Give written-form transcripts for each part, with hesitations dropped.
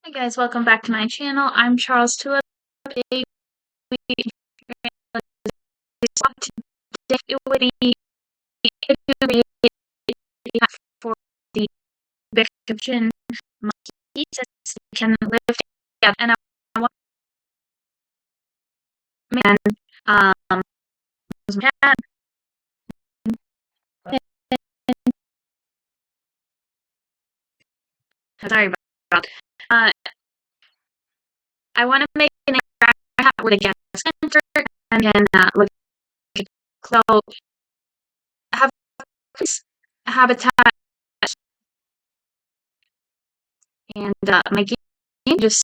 Hi guys, welcome back to my channel. I'm Charles Tulip. Today it would be for the Capuchin monkey since they can live together. And I want man um cat. Sorry about uh I want to make an cat with a guest center and then look so have a habitat and my game just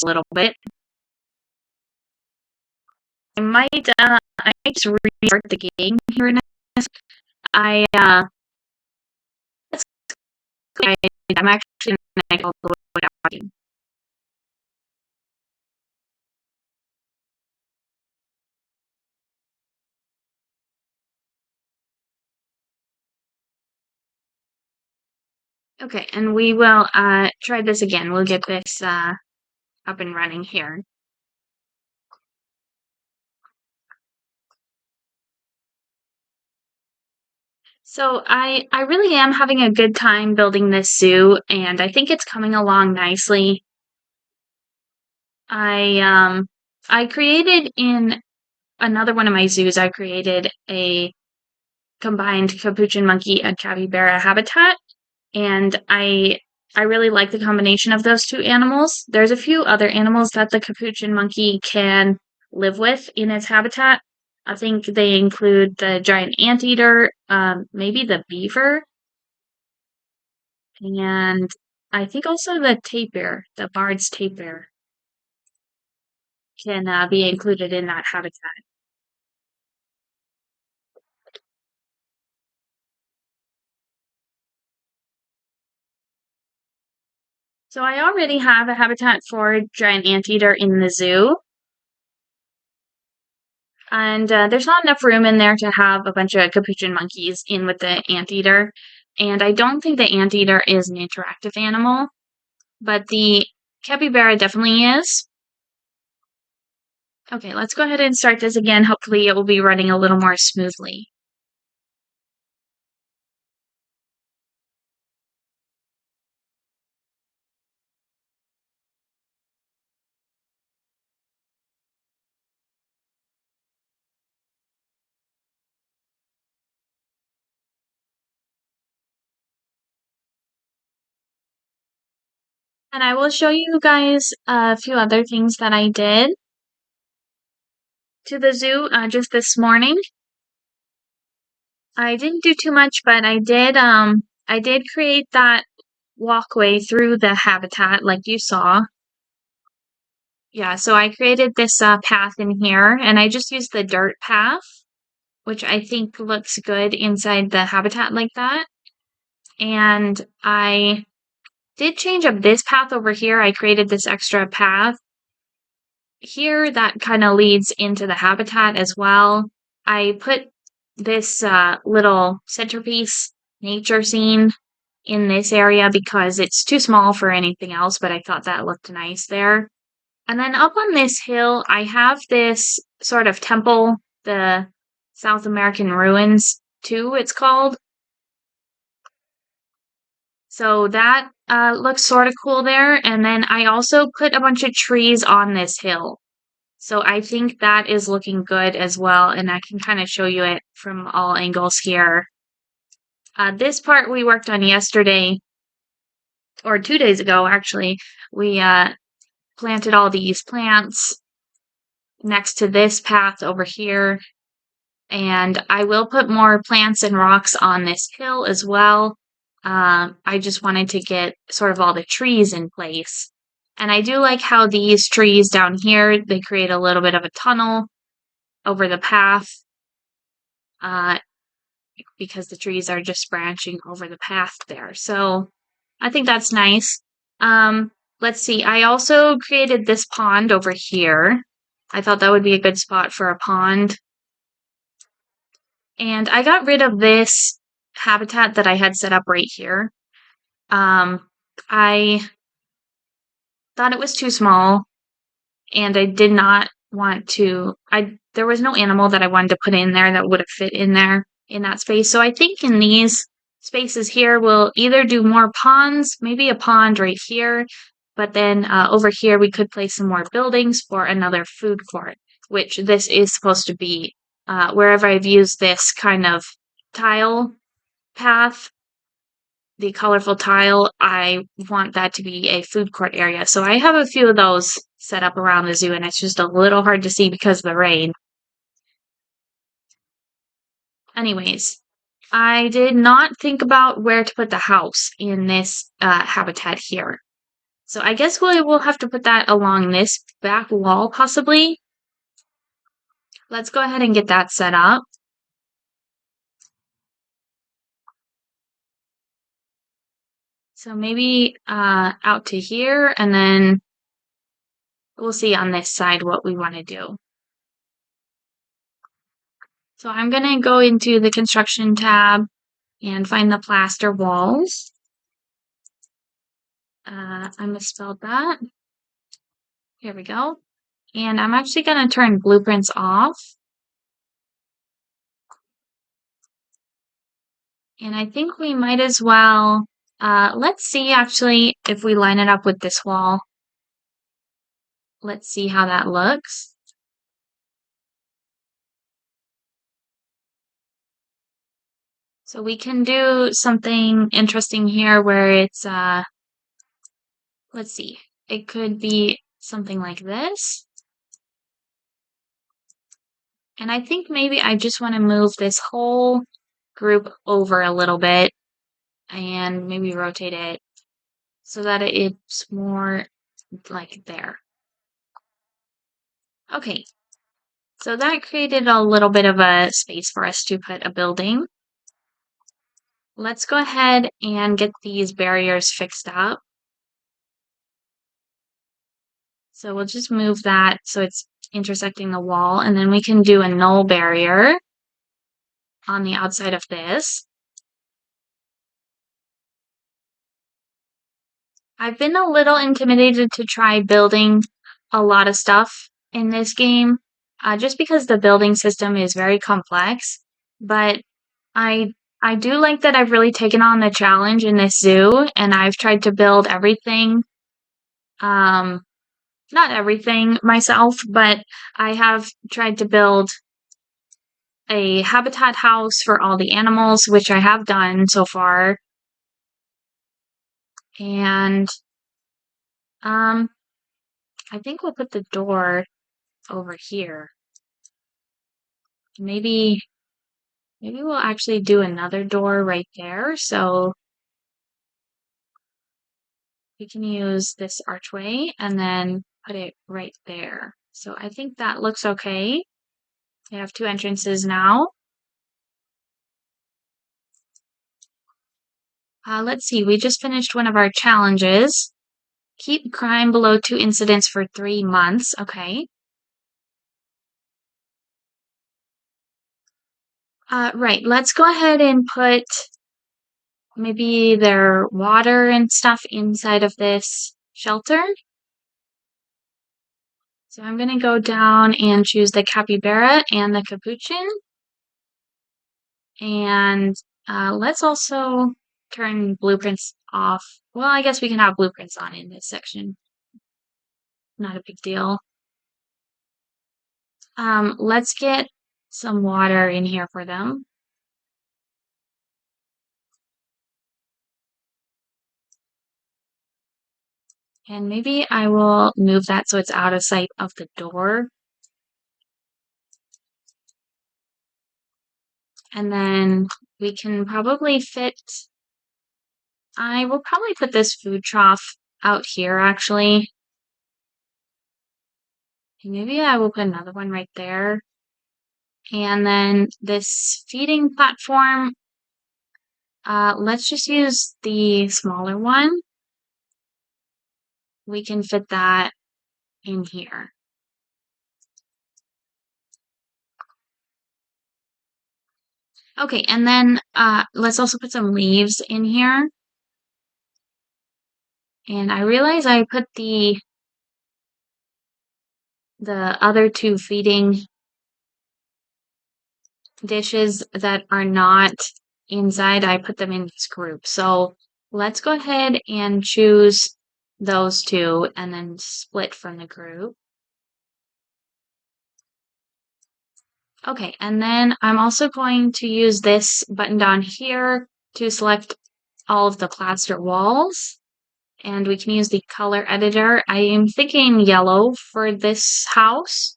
a little bit. I might just restart the game here in a minute. I I, I'm actually gonna go all the way down. Okay, and we will try this again. We'll get this up and running here. So I really am having a good time building this zoo, and I think it's coming along nicely. I created in another one of my zoos, I created a combined capuchin monkey and capybara habitat, and I really like the combination of those two animals. There's a few other animals that the capuchin monkey can live with in its habitat. I think they include the giant anteater, maybe the beaver, and I think also the tapir, the Bard's tapir, can be included in that habitat. So I already have a habitat for giant anteater in the zoo. And there's not enough room in there to have a bunch of capuchin monkeys in with the anteater. And I don't think the anteater is an interactive animal, but the capybara definitely is. Okay, let's go ahead and start this again. Hopefully it will be running a little more smoothly. And I will show you guys a few other things that I did to the zoo just this morning. I didn't do too much, but I did create that walkway through the habitat like you saw. Yeah, so I created this path in here and I just used the dirt path, which I think looks good inside the habitat like that. And I did change up this path over here. I created this extra path here that kind of leads into the habitat as well. I put this little centerpiece nature scene in this area because it's too small for anything else, but I thought that looked nice there. And then up on this hill, I have this sort of temple, the South American ruins too, it's called. So that looks sort of cool there. And then I also put a bunch of trees on this hill. So I think that is looking good as well. And I can kind of show you it from all angles here. This part we worked on yesterday, or 2 days ago, actually. We planted all these plants next to this path over here. And I will put more plants and rocks on this hill as well. I just wanted to get sort of all the trees in place. And I do like how these trees down here, they create a little bit of a tunnel over the path uh, because the trees are just branching over the path there. So I think that's nice. Let's see. I also created this pond over here. I thought that would be a good spot for a pond. And I got rid of this habitat that I had set up right here. I thought it was too small, and I did not want to. There was no animal that I wanted to put in there that would have fit in there in that space. So I think in these spaces here, we'll either do more ponds, maybe a pond right here, but then over here we could place some more buildings for another food court, which this is supposed to be. Wherever I've used this kind of tile path, the colorful tile, I want that to be a food court area. So I have a few of those set up around the zoo, and it's just a little hard to see because of the rain. Anyways, I did not think about where to put the house in this habitat here. So I guess we will have to put that along this back wall, possibly. Let's go ahead and get that set up. So maybe out to here, and then we'll see on this side what we want to do. So I'm going to go into the construction tab and find the plaster walls. I misspelled that. Here we go. And I'm actually going to turn blueprints off. And I think we might as well, let's see actually if we line it up with this wall. Let's see how that looks. So we can do something interesting here where it's, let's see, it could be something like this. And I think maybe I just want to move this whole group over a little bit and maybe rotate it so that it's more like there. Okay, so that created a little bit of a space for us to put a building. Let's go ahead and get these barriers fixed up. So we'll just move that so it's intersecting the wall, and then we can do a null barrier on the outside of this. I've been a little intimidated to try building a lot of stuff in this game, just because the building system is very complex. But I I do like that I've really taken on the challenge in this zoo, and I've tried to build everything. Um, not everything myself, but I have tried to build a habitat house for all the animals, which I have done so far. And um, I think we'll put the door over here. Maybe we'll actually do another door right there. So we can use this archway and then put it right there. So I think that looks okay. We have two entrances now. Let's see, we just finished one of our challenges. Keep crime below 2 incidents for 3 months. Okay. Right, let's go ahead and put maybe their water and stuff inside of this shelter. So I'm going to go down and choose the Capybara and the Capuchin. And let's also turn blueprints off. Well, I guess we can have blueprints on in this section. Not a big deal. Let's get some water in here for them. And maybe I will move that so it's out of sight of the door. And then we can probably fit, I will probably put this food trough out here actually. And maybe I will put another one right there. And then this feeding platform, let's just use the smaller one. We can fit that in here. Okay, and then let's also put some leaves in here. And I realize I put the other two feeding dishes that are not inside, I put them in this group. So let's go ahead and choose those two and then split from the group. Okay, and then I'm also going to use this button down here to select all of the plaster walls. And we can use the color editor. I am thinking yellow for this house.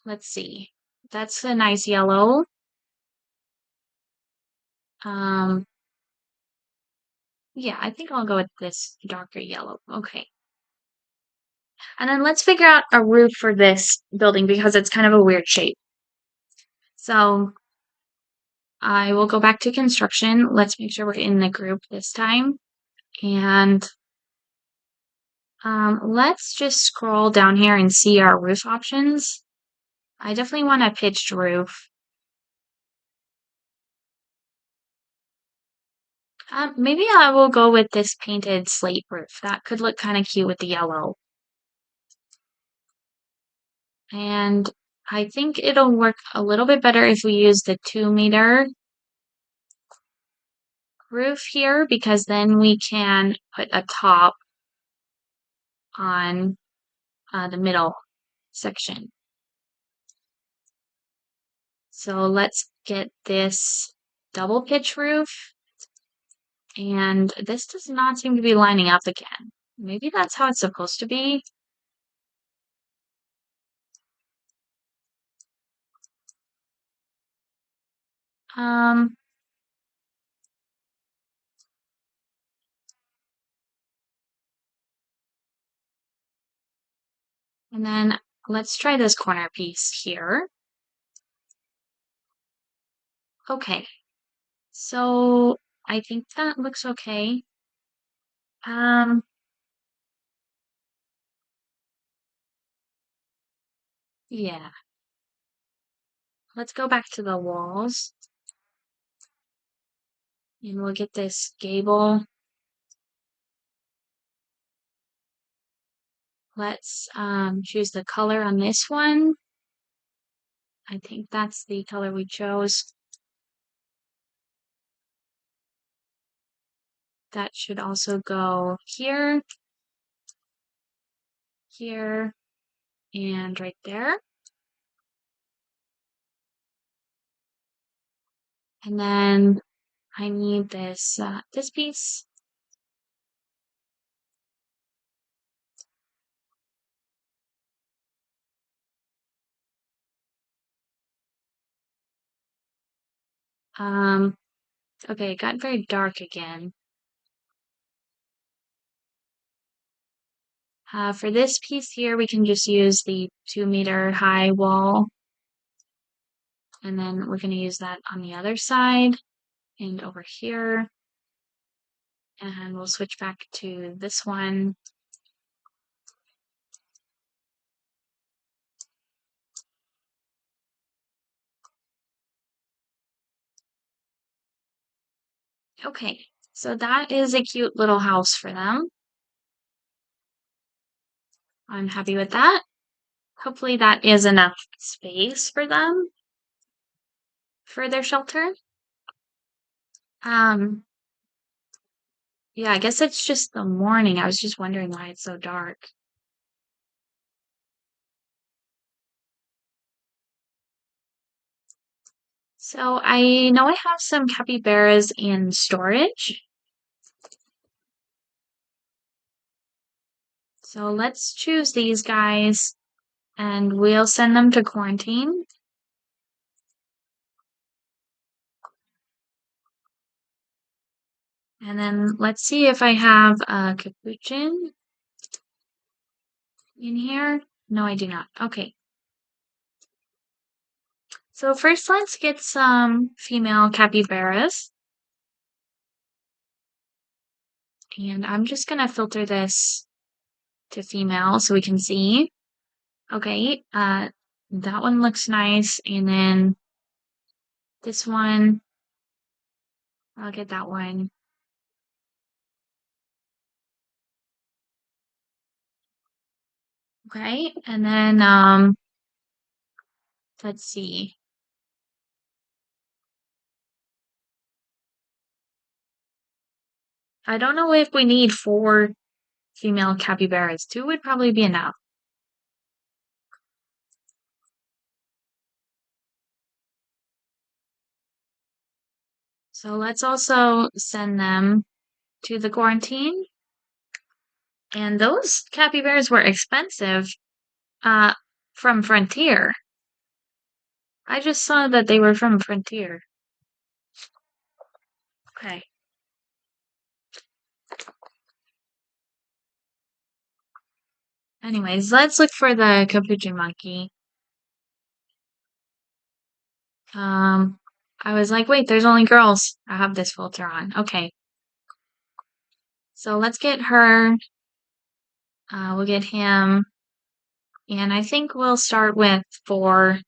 Let's see. That's a nice yellow. Um, yeah, I think I'll go with this darker yellow. Okay. And then let's figure out a roof for this building because it's kind of a weird shape. So I will go back to construction. Let's make sure we're in the group this time. And let's just scroll down here and see our roof options. I definitely want a pitched roof. Maybe I will go with this painted slate roof. That could look kind of cute with the yellow. And I think it'll work a little bit better if we use the 2-meter roof here because then we can put a top on the middle section. So let's get this double pitch roof. And this does not seem to be lining up again. Maybe that's how it's supposed to be. Um, and then let's try this corner piece here. Okay, so I think that looks okay. Um, yeah. Let's go back to the walls and we'll get this gable. Let's choose the color on this one. I think that's the color we chose. That should also go here, here, and right there. And then I need this this piece. Um, okay, it got very dark again. For this piece here, we can just use the 2-meter high wall. And then we're going to use that on the other side and over here. And we'll switch back to this one. Okay, so that is a cute little house for them. I'm happy with that. Hopefully that is enough space for them for their shelter. Um, yeah, I guess it's just the morning. I was just wondering why it's so dark. So I know I have some capybaras in storage. So let's choose these guys and we'll send them to quarantine. And then let's see if I have a capuchin in here. No, I do not. Okay. So first let's get some female capybaras. And I'm just gonna filter this to female so we can see. Okay, that one looks nice. And then this one, I'll get that one. Okay, and then let's see. I don't know if we need 4 female capybaras. 2 would probably be enough. So let's also send them to the quarantine. And those capybaras were expensive uh from Frontier. I just saw that they were from Frontier. Okay. Anyways, let's look for the capuchin monkey. Um, I was like, wait, there's only girls. I have this filter on. Okay. So let's get her. We'll get him. And I think we'll start with 4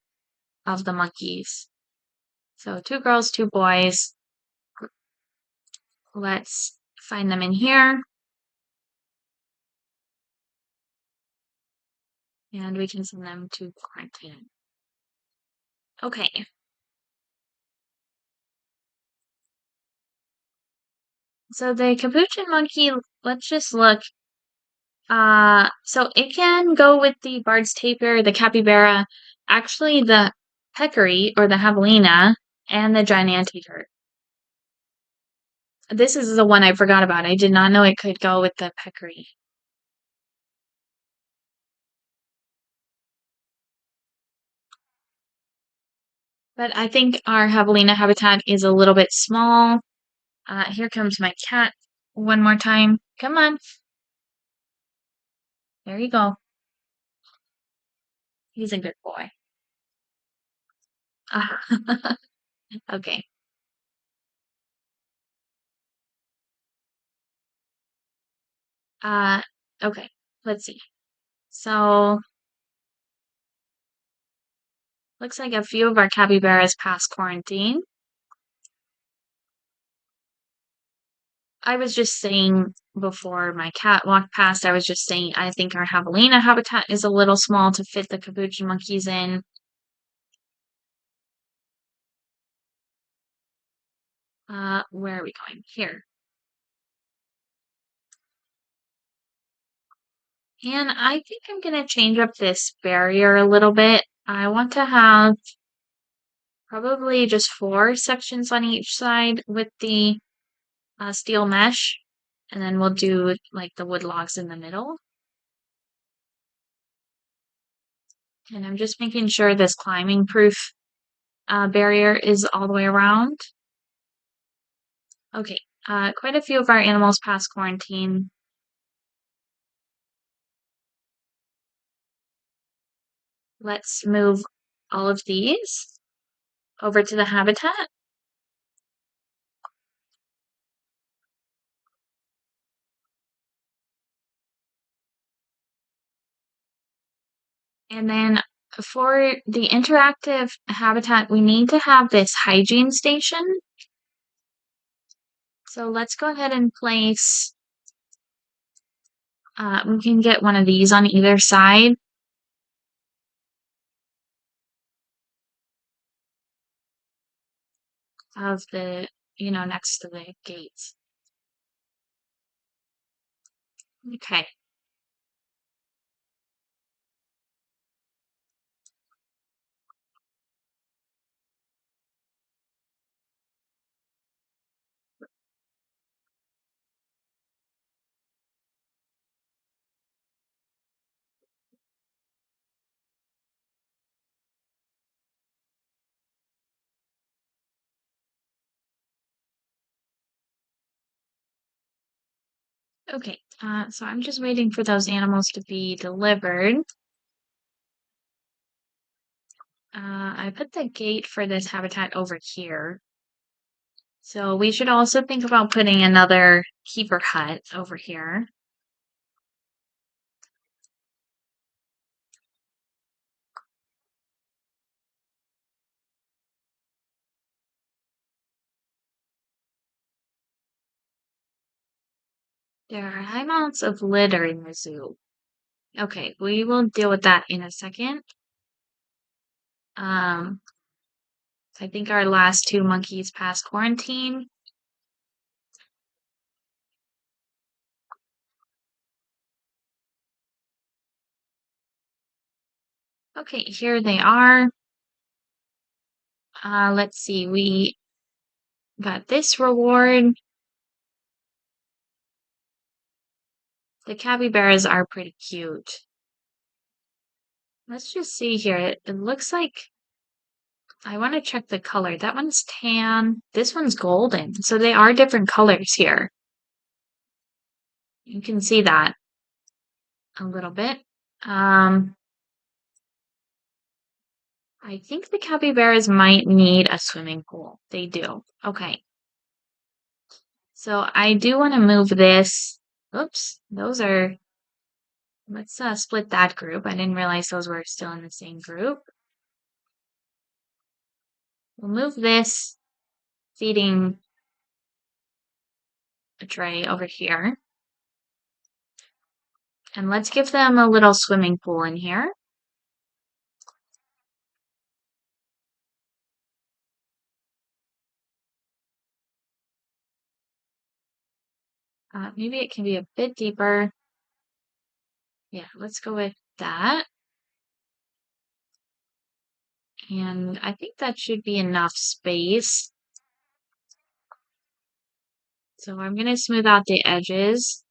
of the monkeys. So 2 girls, 2 boys. Let's find them in here. And we can send them to quarantine. Okay. So the capuchin monkey, let's just look. So it can go with the Bard's tapir, the capybara, actually the peccary or the javelina, and the giant anteater. This is the one I forgot about. I did not know it could go with the peccary. But I think our javelina habitat is a little bit small. Here comes my cat one more time. Come on. There you go. He's a good boy. Okay. Uh, okay. Let's see. So, looks like a few of our capybaras passed quarantine. I was just saying before my cat walked past, I was just saying I think our javelina habitat is a little small to fit the capuchin monkeys in. Where are we going? Here. And I think I'm gonna change up this barrier a little bit. I want to have probably just 4 sections on each side with the steel mesh, and then we'll do like the wood logs in the middle. And I'm just making sure this climbing proof barrier is all the way around. Okay, quite a few of our animals passed quarantine. Let's move all of these over to the habitat. And then for the interactive habitat, we need to have this hygiene station. So let's go ahead and place, we can get one of these on either side. Of the, next to the gates. Okay. Okay, so I'm just waiting for those animals to be delivered. I put the gate for this habitat over here. So we should also think about putting another keeper hut over here. There are high amounts of litter in the zoo. Okay, we will deal with that in a second. Um, I think our last two monkeys passed quarantine. Okay, here they are. Let's see, we got this reward. The capybaras are pretty cute. Let's just see here. It looks like I want to check the color. That one's tan. This one's golden. So they are different colors here. You can see that a little bit. I think the capybaras might need a swimming pool. They do. Okay. So I do want to move this. Oops, those are, let's split that group. I didn't realize those were still in the same group. We'll move this feeding tray over here. And let's give them a little swimming pool in here. Maybe it can be a bit deeper. Yeah, let's go with that. And I think that should be enough space. So I'm going to smooth out the edges.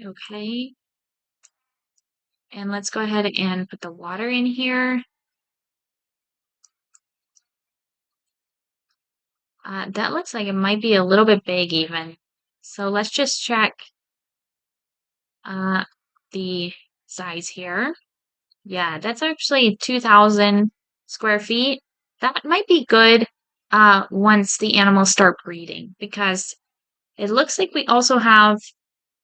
Okay. And let's go ahead and put the water in here. That looks like it might be a little bit big even. So let's just check the size here. Yeah, that's actually 2,000 square feet. That might be good once the animals start breeding because it looks like we also have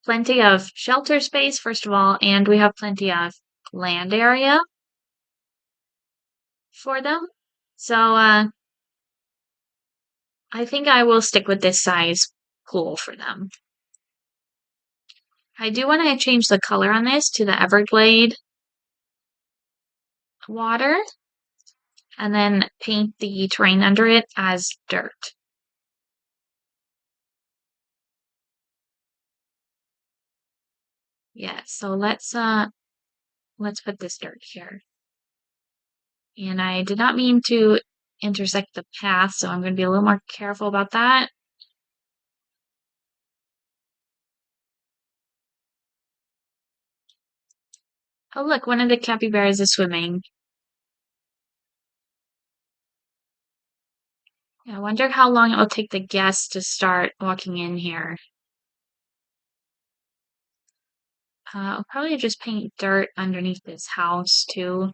plenty of shelter space, first of all, and we have plenty of land area for them. So I think I will stick with this size pool for them. I do want to change the color on this to the Everglade water and then paint the terrain under it as dirt. Yeah, so let's put this dirt here. And I did not mean to intersect the path, so I'm going to be a little more careful about that. Oh, look, one of the capybaras is swimming. Yeah, I wonder how long it will take the guests to start walking in here. I'll probably just paint dirt underneath this house too.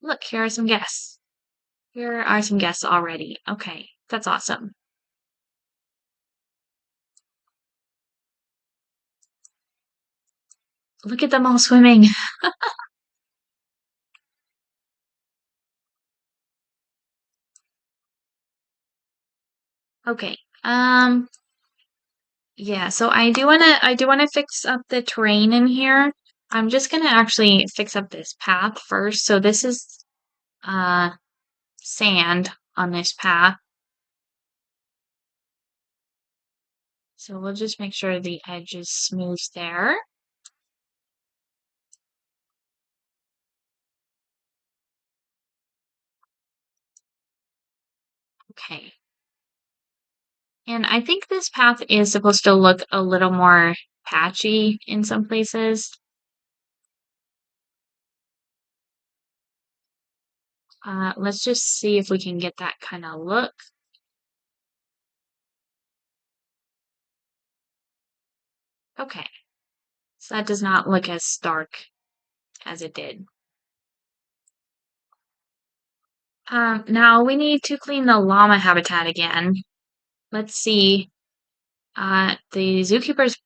Look, here are some guests. Here are some guests already. Okay, that's awesome. Look at them all swimming. Okay. Yeah, so I do wanna fix up the terrain in here. I'm just gonna actually fix up this path first. So this is uh sand on this path. So we'll just make sure the edge is smooth there. Okay. And I think this path is supposed to look a little more patchy in some places. Let's just see if we can get that kind of look. Okay. So that does not look as stark as it did. Now we need to clean the llama habitat again. Let's see. The zookeeper's